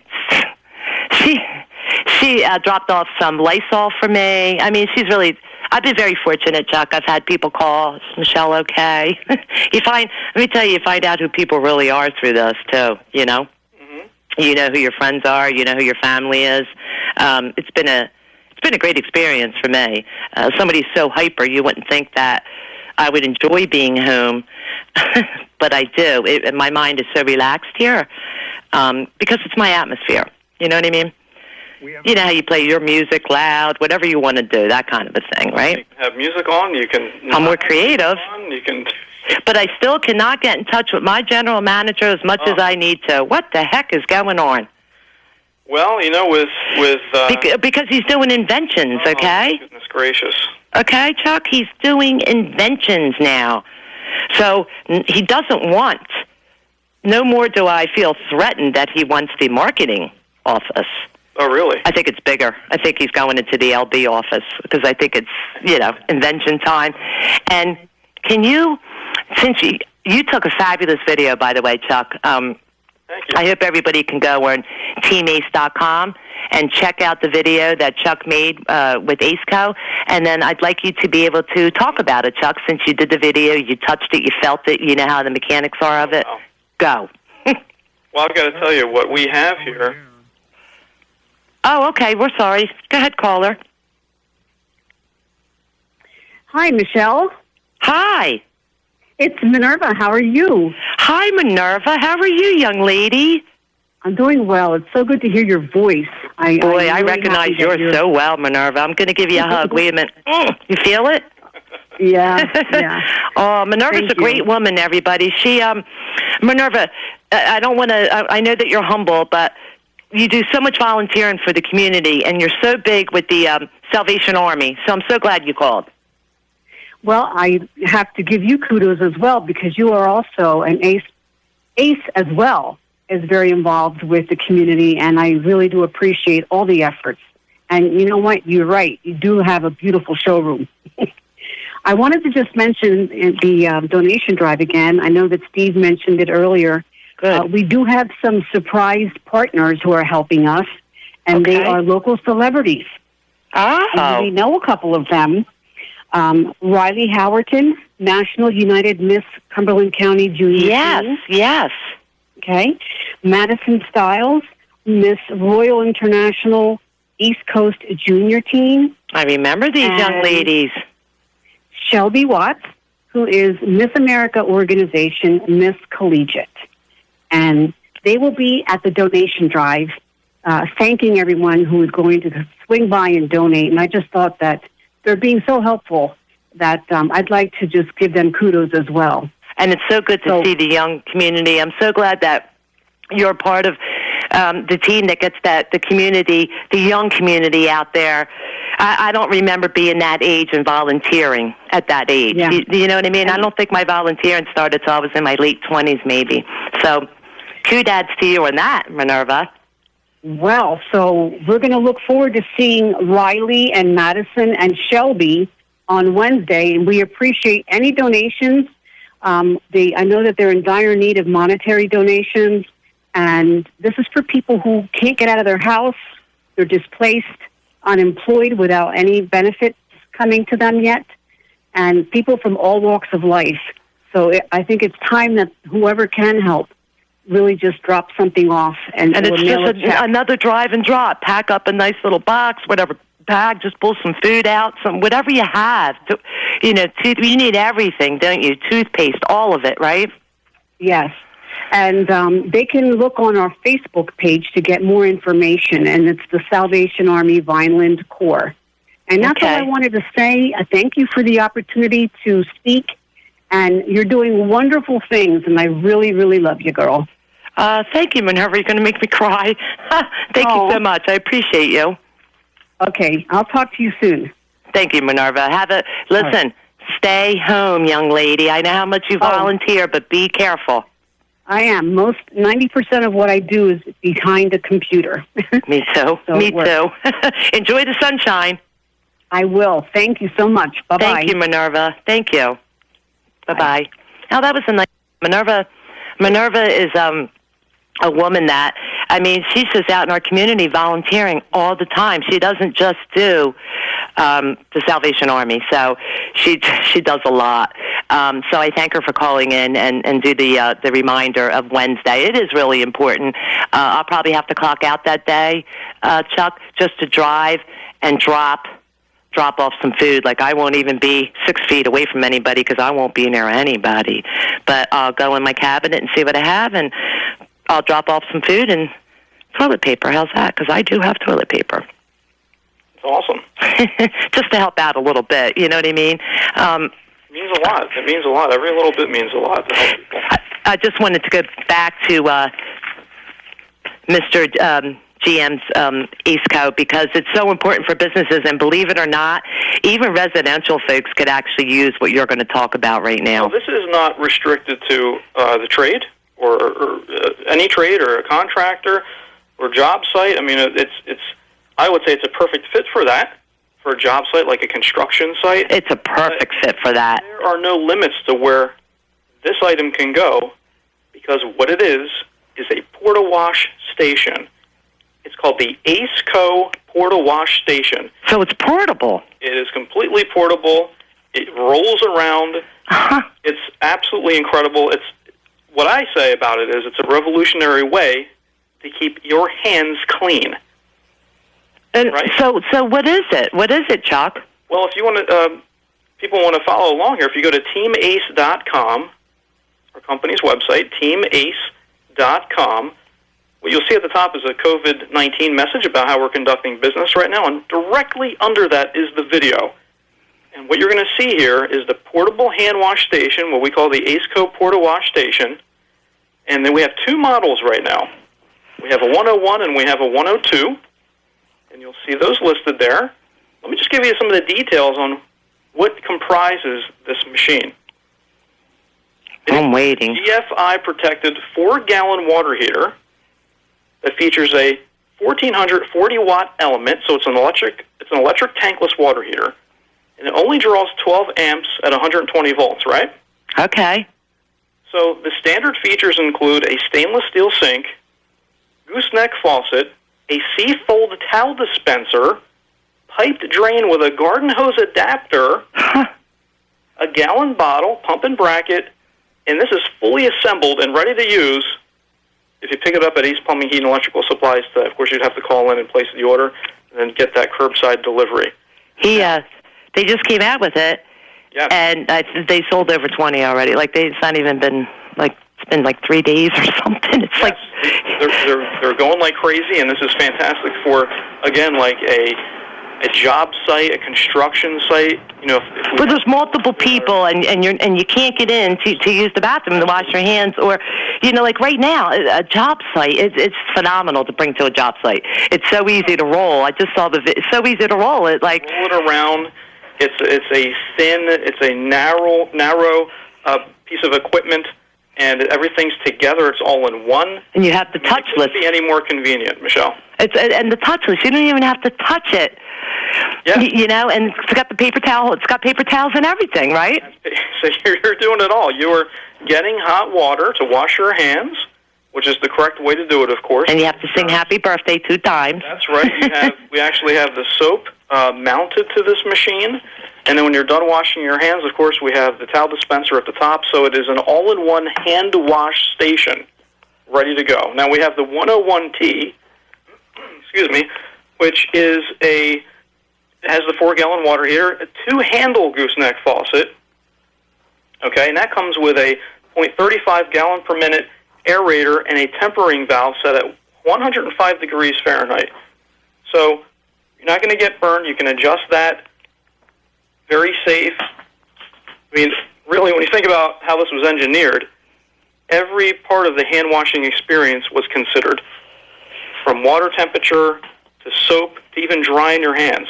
she dropped off some Lysol for me. I mean, I've been very fortunate, Chuck. I've had people call, is Michelle okay? Let me tell you, you find out who people really are through this, too, Mm-hmm. You know who your friends are. You know who your family is. It's been a great experience for me. Somebody's so hyper, you wouldn't think that I would enjoy being home, but I do. My mind is so relaxed here because it's my atmosphere. You know what I mean? You know how you play your music loud, whatever you want to do, that kind of a thing, right? You can have music on. You can. I'm more creative. You can. But I still cannot get in touch with my general manager as much as I need to. What the heck is going on? Well, with because he's doing inventions, okay? Goodness gracious. Okay, Chuck, he's doing inventions now. So he doesn't want. No more do I feel threatened that he wants the marketing office. Oh, really? I think it's bigger. I think he's going into the LB office because I think it's, invention time. And can you, since you took a fabulous video, by the way, Chuck, thank you. I hope everybody can go on teamace.com and check out the video that Chuck made with AceCo. And then I'd like you to be able to talk about it, Chuck, since you did the video, you touched it, you felt it, you know how the mechanics are of it. Wow. Go. Well, I've got to tell you, what we have here... Oh, okay. We're sorry. Go ahead, caller. Hi, Michelle. Hi. It's Minerva. How are you? Hi, Minerva. How are you, young lady? I'm doing well. It's so good to hear your voice. I recognize yours so well, Minerva. I'm going to give you a hug. Wait a minute. You feel it? Yeah. Oh, Minerva's a great woman, everybody. Minerva, I don't want to, I know that you're humble, but you do so much volunteering for the community, and you're so big with the Salvation Army, so I'm so glad you called. Well, I have to give you kudos as well, because you are also an ACE. ACE as well is very involved with the community, and I really do appreciate all the efforts. And you know what? You're right. You do have a beautiful showroom. I wanted to just mention the donation drive again. I know that Steve mentioned it earlier. We do have some surprise partners who are helping us, and they are local celebrities. Oh. And we know a couple of them. Riley Howerton, National United Miss Cumberland County Junior Team. Yes. Okay. Madison Stiles, Miss Royal International East Coast Junior Team. I remember these young ladies. Shelby Watts, who is Miss America Organization Miss Collegiate. And they will be at the donation drive, thanking everyone who is going to swing by and donate. And I just thought that they're being so helpful that I'd like to just give them kudos as well. And it's so good to see the young community. I'm so glad that you're part of the team that gets the community, the young community out there. I don't remember being that age and volunteering at that age. Yeah. You know what I mean? I don't think my volunteering started till I was in my late 20s maybe. So kudos to you on that, Minerva. Well, so we're going to look forward to seeing Riley and Madison and Shelby on Wednesday, and we appreciate any donations. I know that they're in dire need of monetary donations, and this is for people who can't get out of their house. They're displaced, unemployed, without any benefits coming to them yet, and people from all walks of life. So I think it's time that whoever can help really just drop something off. And it's just another drive and drop. Pack up a nice little box, whatever bag, just pull some food out, whatever you have. You need everything, don't you? Toothpaste, all of it, right? Yes. And they can look on our Facebook page to get more information, and it's the Salvation Army Vineland Corps. And that's all I wanted to say. Thank you for the opportunity to speak, and you're doing wonderful things, and I really, really love you, girl. Thank you, Minerva. You're going to make me cry. Thank you so much. I appreciate you. Okay, I'll talk to you soon. Thank you, Minerva. Listen, stay home, young lady. I know how much you volunteer, but be careful. I am. 90% of what I do is behind a computer. Me too. So Me too. Enjoy the sunshine. I will. Thank you so much. Bye-bye. Thank you, Minerva. Thank you. Bye-bye. Now, that was a nice... Minerva is a woman that, I mean, she's just out in our community volunteering all the time. She doesn't just do the Salvation Army, so she does a lot. So I thank her for calling in and do the reminder of Wednesday. It is really important. I'll probably have to clock out that day, Chuck, just to drive and drop off some food. Like, I won't even be 6 feet away from anybody because I won't be near anybody. But I'll go in my cabinet and see what I have, and I'll drop off some food and toilet paper. How's that? Because I do have toilet paper. It's awesome. Just to help out a little bit, you know what I mean? It means a lot. It means a lot. Every little bit means a lot to help people. I just wanted to go back to Mr. GM's AceCo, because it's so important for businesses, and believe it or not, even residential folks could actually use what you're going to talk about right now. Well, this is not restricted to the trade or any trade or a contractor or job site. I mean, it's. I would say it's a perfect fit for that, for a job site like a construction site. It's a perfect fit for that. There are no limits to where this item can go, because what it is a Porta-Wash station. It's called the AceCo Porta-Wash station. So it's portable. It is completely portable. It rolls around. It's absolutely incredible. It's what I say about it is it's a revolutionary way to keep your hands clean. And right? So what is it? What is it, Chuck? Well, if you want to, people want to follow along here. If you go to teamace.com, our company's website, teamace.com. What you'll see at the top is a COVID-19 message about how we're conducting business right now, and directly under that is the video. And what you're going to see here is the portable hand wash station, what we call the AceCo Porta-Wash station. And then we have two models right now. We have a 101 and we have a 102. And you'll see those listed there. Let me just give you some of the details on what comprises this machine. I'm waiting. GFI-protected 4-gallon water heater that features a 1,440-watt element, so it's an electric tankless water heater, and it only draws 12 amps at 120 volts, right? Okay. So the standard features include a stainless steel sink, gooseneck faucet, a C-fold towel dispenser, piped drain with a garden hose adapter, a gallon bottle, pump and bracket, and this is fully assembled and ready to use. If you pick it up at East Plumbing, Heat, and Electrical Supplies, of course, you'd have to call in and place the order and then get that curbside delivery. They just came out with it, and they sold over 20 already. Like, it's not even been, like, it's been like 3 days or something. It's like... They're going like crazy, and this is fantastic for, again, like a job site, a construction site. You know, but there's multiple people, and you can't get in to use the bathroom to wash your hands, or, you know, like right now, a job site, it's phenomenal to bring to a job site. It's so easy to roll. I just saw it's so easy to roll. It like roll it around. It's a narrow piece of equipment, and everything's together. It's all in one. And you have the touchless. It couldn't be any more convenient, Michelle. And the touchless. You don't even have to touch it. Yeah. You know, and it's got the paper towel. It's got paper towels and everything, right? So you're doing it all. You are getting hot water to wash your hands, which is the correct way to do it, of course. And you have to sing Happy Birthday 2 times. That's right. We actually have the soap mounted to this machine. And then when you're done washing your hands, of course, we have the towel dispenser at the top. So it is an all-in-one hand wash station ready to go. Now we have the 101T, which is has the 4-gallon water heater, a 2-handle gooseneck faucet. Okay, and that comes with a 0.35 gallon per minute aerator and a tempering valve set at 105 degrees Fahrenheit. So you're not going to get burned. You can adjust that. Very safe. I mean, really, when you think about how this was engineered, every part of the hand washing experience was considered, from water temperature to soap to even dry in your hands.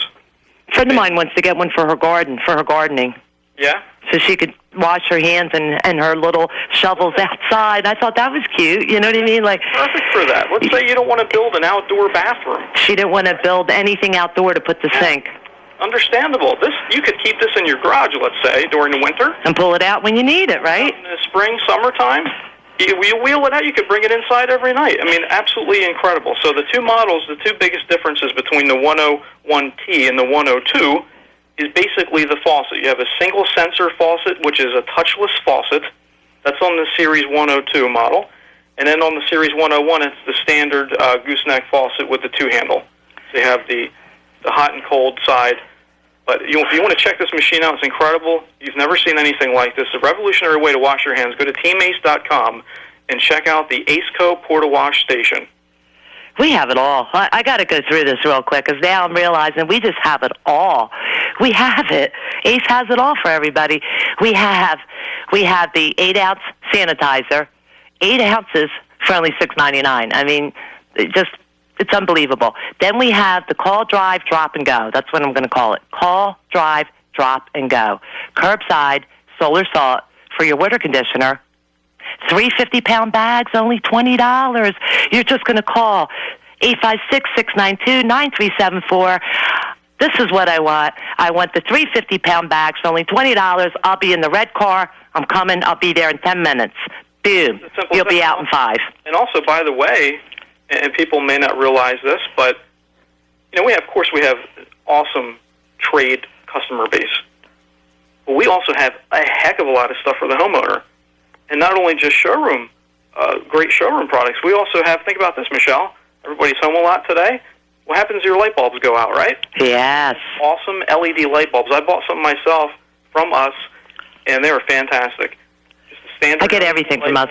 A friend of mine wants to get one for her gardening. Yeah? So she could wash her hands and her little shovels outside. I thought that was cute. You know what I mean? Like, perfect for that. Let's say you don't want to build an outdoor bathroom. She didn't want to build anything outdoor to put the sink. Understandable. You could keep this in your garage, let's say, during the winter. And pull it out when you need it, right? In the spring, summertime, you wheel it out. You could bring it inside every night. I mean, absolutely incredible. So the two models, the two biggest differences between the 101T and the 102 is basically the faucet. You have a single sensor faucet, which is a touchless faucet. That's on the Series 102 model. And then on the Series 101, it's the standard gooseneck faucet with the two-handle. So you have the hot and cold side. But if you want to check this machine out, it's incredible. You've never seen anything like this. A revolutionary way to wash your hands. Go to teamace.com and check out the AceCo Porta-Wash station. We have it all. I got to go through this real quick because now I'm realizing we just have it all. We have it. Ace has it all for everybody. We have the 8-ounce sanitizer, 8 ounces for only $6.99. I mean, it's unbelievable. Then we have the call, drive, drop, and go. That's what I'm going to call it. Call, drive, drop, and go. Curbside, solar salt for your water conditioner. 3 50-pound bags, only $20. You're just going to call 856-692-9374. This is what I want. I want the 3 50-pound bags, only $20. I'll be in the red car. I'm coming. I'll be there in 10 minutes. Boom. You'll be out in 5. And also, by the way, and people may not realize this, but we have awesome trade customer base. But we also have a heck of a lot of stuff for the homeowner. And not only just great showroom products, we also have, think about this, Michelle, everybody's home a lot today. What happens if your light bulbs go out, right? Yes. Awesome LED light bulbs. I bought some myself from us, and they were fantastic. Just a standard. I get everything from us.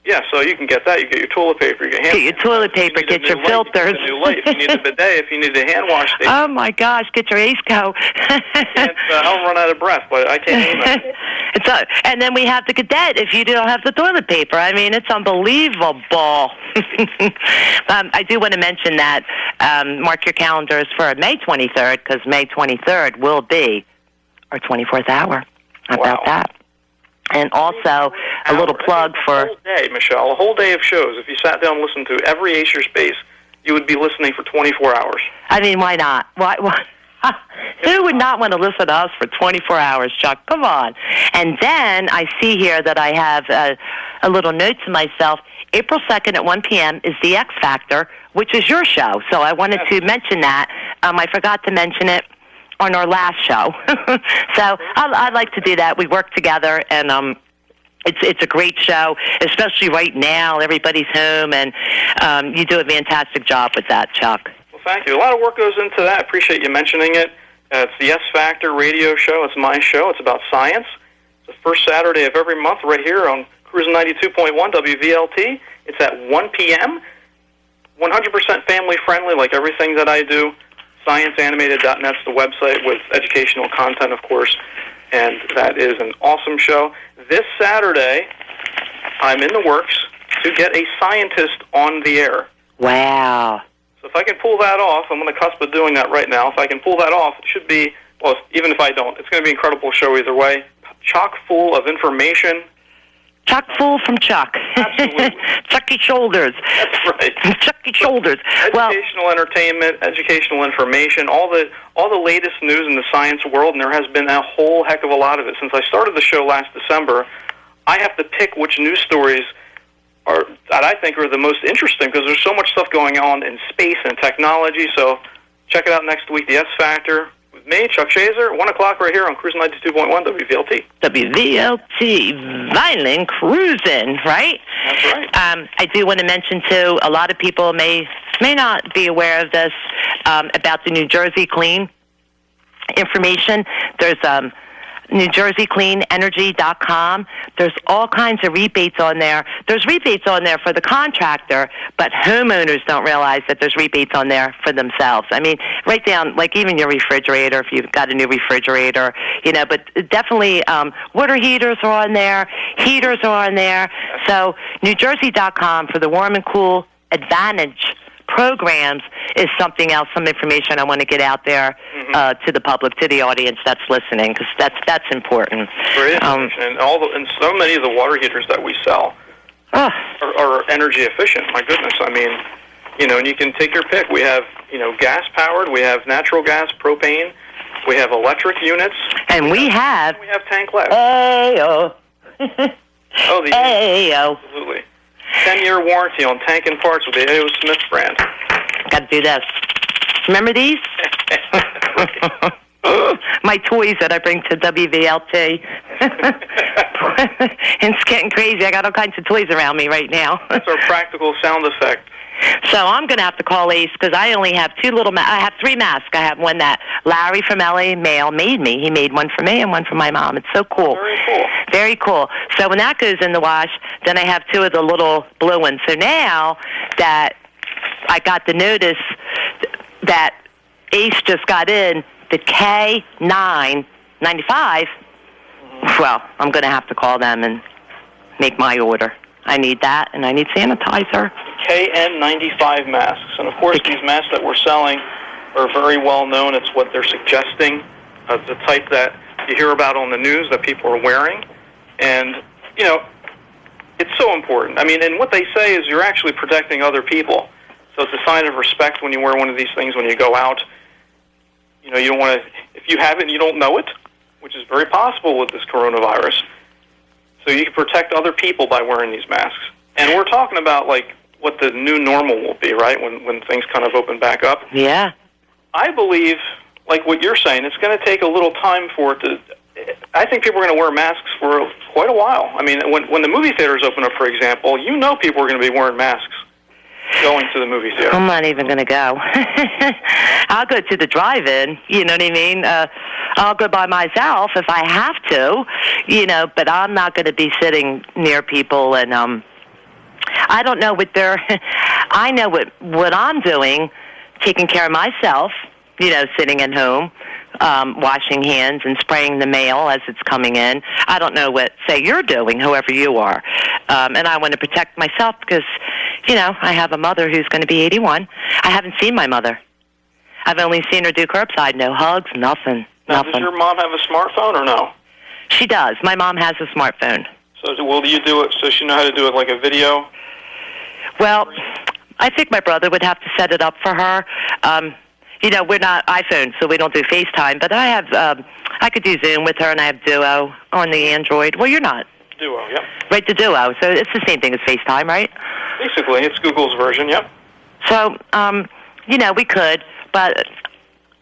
Yeah, so you can get that. You get your toilet paper, you get hand. Get your toilet paper, get your filters. You need a new light. If you need a bidet, if you need a hand wash station. Oh my gosh, get your AceCo. I'll run out of breath, but I can't name it. And then we have the cadet if you don't have the toilet paper. I mean, it's unbelievable. I do want to mention that mark your calendars for May 23rd, because May 23rd will be our 24th hour. How about that? And also a little plug for... A whole day, Michelle, a whole day of shows. If you sat down and listened to every Ace Your Space, you would be listening for 24 hours. I mean, why not? Why? Who would not want to listen to us for 24 hours, Chuck? Come on. And then I see here that I have a little note to myself. April 2nd at 1 p.m. is the X Factor, which is your show. So I wanted to mention that. I forgot to mention it on our last show. So I like to do that. We work together, and it's a great show, especially right now. Everybody's home, and you do a fantastic job with that, Chuck. Well, thank you. A lot of work goes into that. I appreciate you mentioning it. It's the S Factor radio show. It's my show. It's about science. It's the first Saturday of every month right here on Cruisin 92.1 WVLT. It's at 1 p.m. 100% family-friendly, like everything that I do. ScienceAnimated.net's the website with educational content, of course, and that is an awesome show. This Saturday, I'm in the works to get a scientist on the air. Wow. So if I can pull that off, I'm on the cusp of doing that right now. If I can pull that off, it should be, well, even if I don't, it's going to be an incredible show either way. Chock full of information. Chock full from Chuck. Absolutely. Chucky Shoulders. That's right. Chucky Shoulders. Educational entertainment, educational information, all the latest news in the science world, and there has been a whole heck of a lot of it. Since I started the show last December, I have to pick which news stories that I think are the most interesting, because there's so much stuff going on in space and technology. So check it out next week, the S Factor. With me, Chuck Shazer, 1 o'clock right here on Cruisin 92.1 WVLT. WVLT, Violin Cruisin, right? That's right. I do want to mention, too, a lot of people may not be aware of this, about the New Jersey Clean information. There's NewJerseyCleanEnergy.com. There's all kinds of rebates on there. There's rebates on there for the contractor, but homeowners don't realize that there's rebates on there for themselves. I mean, right down, like even your refrigerator, if you've got a new refrigerator, but definitely water heaters are on there, heaters are on there. So NewJersey.com for the warm and cool advantage programs is something else, some information I want to get out there to the public, to the audience that's listening, because that's important. Great information. And so many of the water heaters that we sell are energy efficient. My goodness, I mean, and you can take your pick. We have, gas powered. We have natural gas, propane. We have electric units. And we have tankless. Ayo. Ayo. Absolutely. 10-year warranty on tank and parts with the A.O. Smith brand. Got to do this. Remember these? My toys that I bring to WVLT. It's getting crazy. I got all kinds of toys around me right now. That's our practical sound effect. So I'm going to have to call Ace because I only have I have 3 masks. I have one that Larry from LA Mail made me. He made one for me and one for my mom. It's so cool. Very cool. Very cool. So when that goes in the wash, then I have 2 of the little blue ones. So now that I got the notice that Ace just got in the K995, well, I'm going to have to call them and make my order. I need that, and I need sanitizer. KN95 masks. And, of course, these masks that we're selling are very well known. It's what they're suggesting, the type that you hear about on the news that people are wearing. And, it's so important. I mean, and what they say is you're actually protecting other people. So it's a sign of respect when you wear one of these things when you go out. You don't want to, if you have it and you don't know it, which is very possible with this coronavirus. So you can protect other people by wearing these masks. And we're talking about, what the new normal will be, right, when things kind of open back up. Yeah. I believe, like what you're saying, it's going to take a little time for it to... I think people are going to wear masks for quite a while. I mean, when the movie theaters open up, for example, people are going to be wearing masks going to the movie theater. I'm not even going to go. I'll go to the drive-in, you know what I mean? I'll go by myself if I have to, but I'm not going to be sitting near people. And I don't know what I know what I'm doing, taking care of myself, sitting at home, washing hands and spraying the mail as it's coming in. I don't know what, say, you're doing, whoever you are. And I want to protect myself because, I have a mother who's going to be 81. I haven't seen my mother. I've only seen her do curbside. No hugs, nothing. Now, does your mom have a smartphone or no? She does. My mom has a smartphone. So will you do it so she know how to do it like a video? Well, I think my brother would have to set it up for her. We're not iPhone, so we don't do FaceTime, but I have, I could do Zoom with her, and I have Duo on the Android. Well, you're not. Duo, yep. Right, the Duo. So it's the same thing as FaceTime, right? Basically, it's Google's version, yep. So, we could, but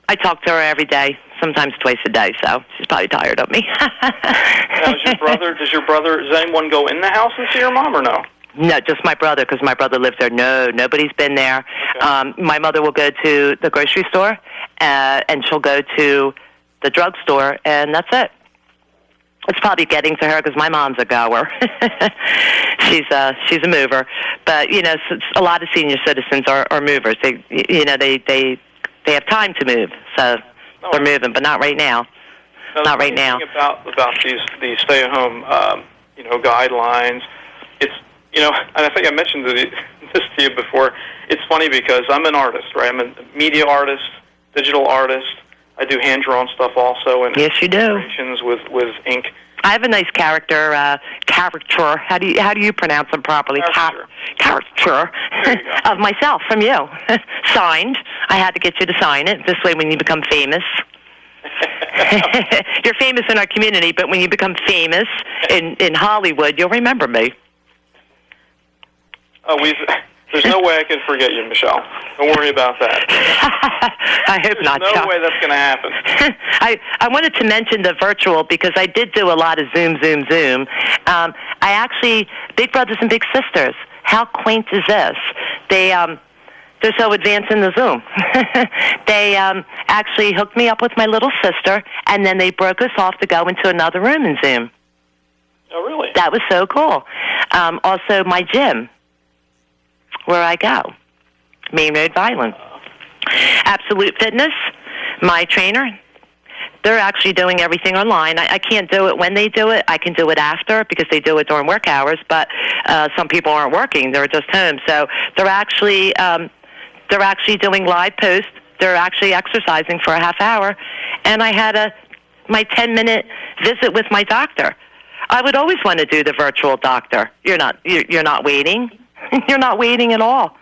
I talk to her every day, sometimes twice a day, so she's probably tired of me. Now, does anyone go in the house and see your mom or no? No, just my brother, because my brother lives there. No, nobody's been there. Okay. My mother will go to the grocery store, and she'll go to the drugstore, and that's it. It's probably getting to her because my mom's a goer. She's a mover, but a lot of senior citizens are movers. They have time to move, so they're moving, but not right now. Not right now. About these stay-at-home guidelines, it's and I think I mentioned this to you before. It's funny because I'm an artist, right? I'm a media artist, digital artist. I do hand-drawn stuff also, and yes, you do. With ink. I have a nice caricature. How do you pronounce them properly? Caricature of myself from you, signed. I had to get you to sign it. This way, when you become famous, you're famous in our community, but when you become famous in Hollywood, you'll remember me. Oh, there's no way I can forget you, Michelle. Don't worry about that. I hope not, Chuck. There's no way that's going to happen. I wanted to mention the virtual because I did do a lot of Zoom. Big brothers and big sisters. How quaint is this? They're so advanced in the Zoom. They actually hooked me up with my little sister, and then they broke us off to go into another room in Zoom. Oh, really? That was so cool. Also, my gym, where I go, Main Road Violent. Absolute Fitness, my trainer, they're actually doing everything online. I can't do it when they do it. I can do it after because they do it during work hours, but some people aren't working. They're just home. So they're actually They're actually doing live posts. They're actually exercising for a half hour. And I had my 10-minute visit with my doctor. I would always want to do the virtual doctor. You're not waiting. You're not waiting at all.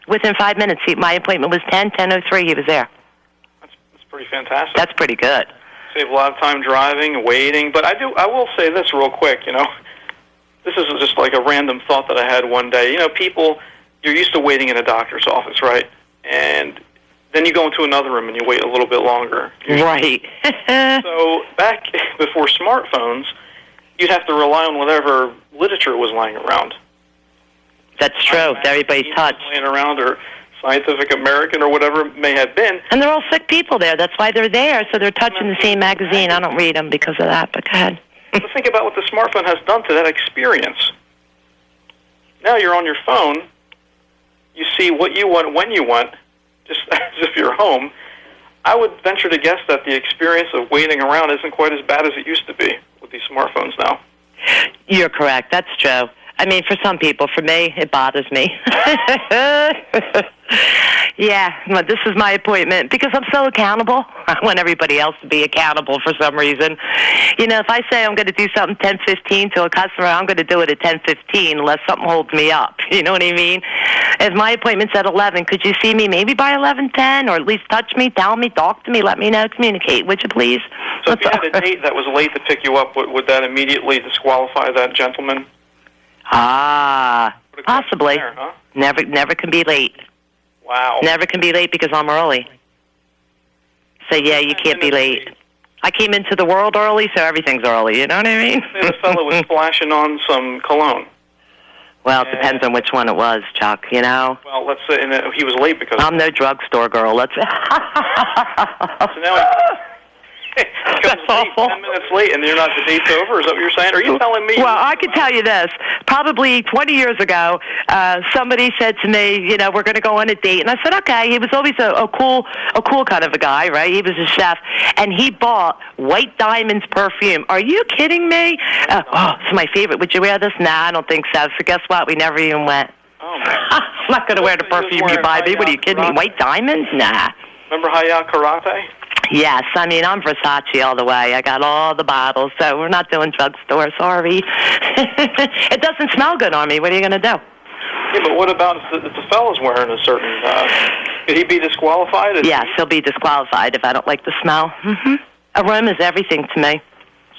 Within 5 minutes, my appointment was 10:03. He was there. That's pretty fantastic. That's pretty good. Save a lot of time driving, waiting. But I will say this real quick, This is just like a random thought that I had one day. People, you're used to waiting in a doctor's office, right? And then you go into another room and you wait a little bit longer. Right. So back before smartphones, you'd have to rely on whatever literature was lying around. That's true. Everybody's touched. Laying around, or Scientific American, or whatever it may have been. And they're all sick people there. That's why they're there. So they're touching the same magazine. I don't read them because of that, but go ahead. But think about what the smartphone has done to that experience. Now you're on your phone. You see what you want when you want, just as if you're home. I would venture to guess that the experience of waiting around isn't quite as bad as it used to be with these smartphones now. You're correct. That's true. I mean, for some people. For me, it bothers me. Yeah, well, this is my appointment because I'm so accountable. I want everybody else to be accountable for some reason. If I say I'm going to do something 10:15 to a customer, I'm going to do it at 10:15 unless something holds me up. You know what I mean? If my appointment's at 11, could you see me maybe by 11:10, or at least touch me, tell me, talk to me, let me know, communicate, would you please? So if you had a date that was late to pick you up, would that immediately disqualify that gentleman? Possibly. There, huh? Never can be late. Wow. Never can be late because I'm early. So, yeah, you can't be late. I came into the world early, so everything's early. You know what I mean? Say the fellow was splashing on some cologne. Well, it depends on which one it was, Chuck, Well, let's say he was late because... I'm no drugstore girl. So now he comes late, 10 minutes late, and you're not, the date's over? Is that what you're saying? Are you telling me... Well, I can tell you this. Probably 20 years ago, somebody said to me, we're going to go on a date. And I said, okay. He was always a cool kind of a guy, right? He was a chef. And he bought White Diamonds perfume. Are you kidding me? It's my favorite. Would you wear this? Nah, I don't think so. So guess what? We never even went. Oh, man. I'm not going to wear the perfume you buy me. What are you kidding me? White Diamonds? Nah. Remember Hayat Karate? Yes, I mean, I'm Versace all the way. I got all the bottles, so we're not doing drugstore, sorry. It doesn't smell good on me. What are you going to do? Yeah, but what about if the fellow's wearing a certain... could he be disqualified? Yes, he'll be disqualified if I don't like the smell. Mm-hmm. Aroma's everything to me.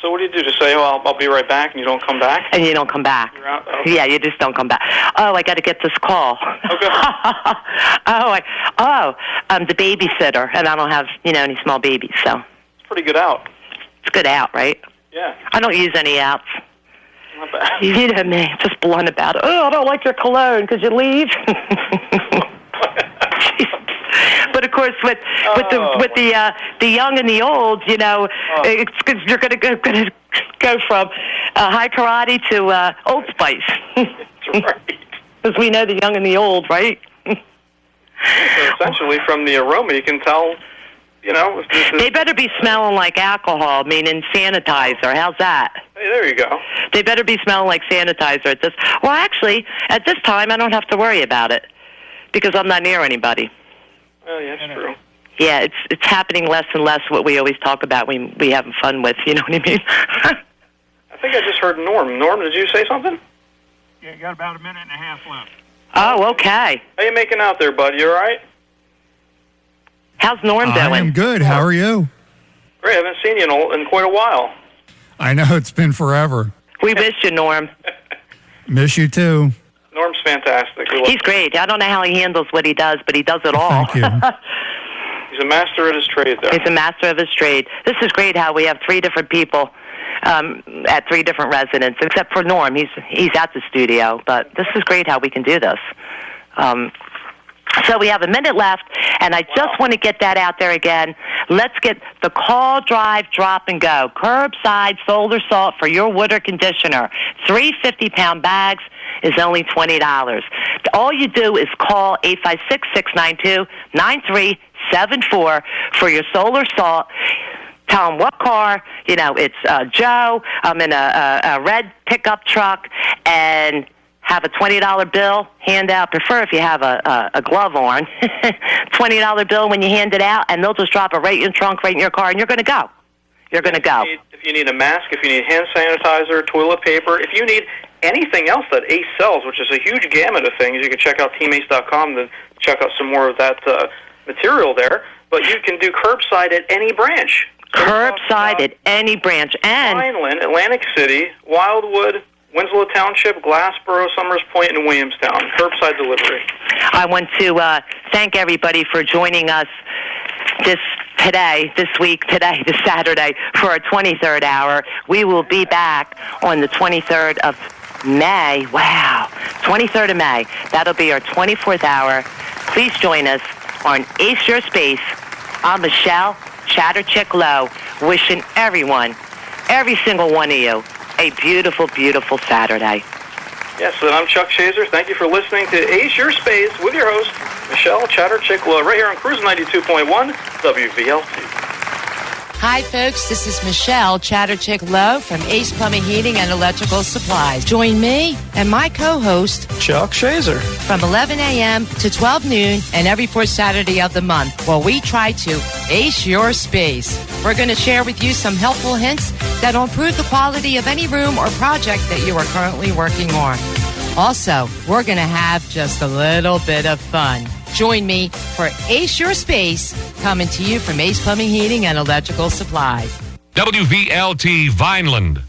So what do you do? Just say, I'll be right back, and you don't come back? And you don't come back. You're out? Okay. Yeah, you just don't come back. Oh, I got to get this call. Okay. The babysitter, and I don't have, any small babies, so. It's pretty good out. It's good out, right? Yeah. I don't use any outs. Not bad. You know me, just blunt about it. Oh, I don't like your cologne. Could you leave? But of course, with the young and the old, it's 'cause you're going to go from high karate to Old Spice. That's right. Because we know the young and the old, right? So essentially, from the aroma, you can tell. If this is... They better be smelling like alcohol, meaning sanitizer. How's that? Hey, there you go. They better be smelling like sanitizer at this. Well, actually, at this time, I don't have to worry about it because I'm not near anybody. Oh, yeah, that's true. Yeah, it's happening less and less. What we always talk about, we having fun with. You know what I mean? I think I just heard Norm. Norm, did you say something? Yeah, you got about a minute and a half left. Oh, okay. How you making out there, bud? You all right? How's Norm doing? I am good. How are you? Great. I haven't seen you in quite a while. I know. It's been forever. We missed you, Norm. Miss you, too. Norm's fantastic. He's great. I don't know how he handles what he does, but he does it all. Thank you. He's a master at his trade there. He's a master of his trade. This is great how we have 3 different people at 3 different residences, except for Norm. He's at the studio, but this is great how we can do this. So we have a minute left, and I just want to get that out there again. Let's get the call, drive, drop, and go. Curbside solar salt for your wood or conditioner. 3 50-pound bags is only $20. All you do is call 856-692-9374 for your solar salt. Tell them what car, it's Joe. I'm in a red pickup truck, and have a $20 bill, hand out, prefer if you have a glove on, $20 bill when you hand it out, and they'll just drop it right in your trunk, right in your car, and you're going to go. You're going to go. If you need a mask, if you need hand sanitizer, toilet paper, if you need anything else that Ace sells, which is a huge gamut of things, you can check out teamace.com to check out some more of that material there. But you can do curbside at any branch. Curbside at any branch. And Vineland, Atlantic City, Wildwood, Winslow Township, Glassboro, Summers Point, and Williamstown. Curbside delivery. I want to thank everybody for joining us this Saturday, for our 23rd hour. We will be back on the 23rd of May. Wow, 23rd of May. That'll be our 24th hour. Please join us on Ace Your Space. I'm Michelle Chatterchick Lowe, wishing everyone, every single one of you, a beautiful, beautiful Saturday. Yes, and I'm Chuck Shazer. Thank you for listening to Ace Your Space with your host, Michelle Chatterchick Lowe, right here on Cruisin 92.1 WVLT. Hi, folks. This is Michelle Chatterchick Lowe from Ace Plumbing, Heating, and Electrical Supplies. Join me and my co-host, Chuck Shazer, from 11 a.m. to 12 noon and every fourth Saturday of the month, while we try to ace your space. We're going to share with you some helpful hints that will improve the quality of any room or project that you are currently working on. Also, we're going to have just a little bit of fun. Join me for Ace Your Space, coming to you from Ace Plumbing, Heating, and Electrical Supplies. WVLT Vineland.